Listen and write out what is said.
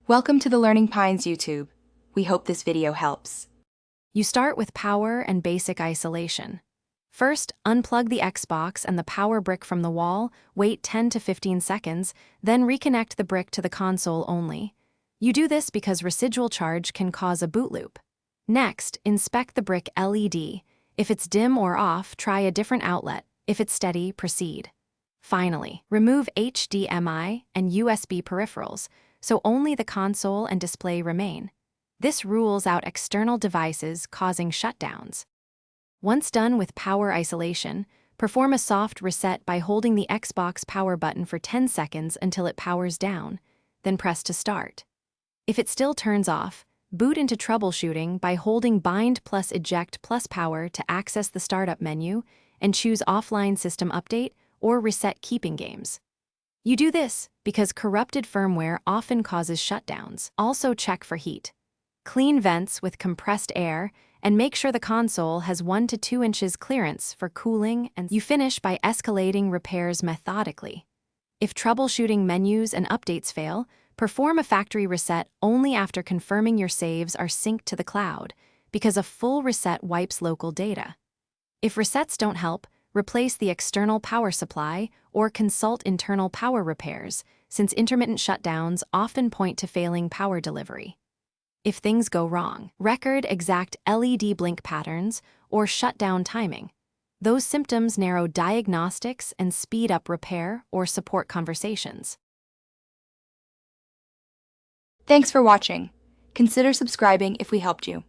Welcome to the Learning Pines YouTube. We hope this video helps. You start with power and basic isolation. First, unplug the Xbox and the power brick from the wall, wait 10 to 15 seconds, then reconnect the brick to the console only. You do this because residual charge can cause a boot loop. Next, inspect the brick LED. If it's dim or off, try a different outlet. If it's steady, proceed. Finally, remove HDMI and USB peripherals, so only the console and display remain. This rules out external devices causing shutdowns. Once done with power isolation, perform a soft reset by holding the Xbox power button for 10 seconds until it powers down, then press to start. If it still turns off, boot into troubleshooting by holding bind plus eject plus power to access the startup menu and choose offline system update or reset keeping games. You do this because corrupted firmware often causes shutdowns. Also check for heat. Clean vents with compressed air and make sure the console has 1 to 2 inches clearance for cooling, and you finish by escalating repairs methodically. If troubleshooting menus and updates fail, perform a factory reset only after confirming your saves are synced to the cloud, because a full reset wipes local data. If resets don't help, replace the external power supply or consult internal power repairs, since intermittent shutdowns often point to failing power delivery. If things go wrong, record exact LED blink patterns or shutdown timing. Those symptoms narrow diagnostics and speed up repair or support conversations. Thanks for watching. Consider subscribing if we helped you.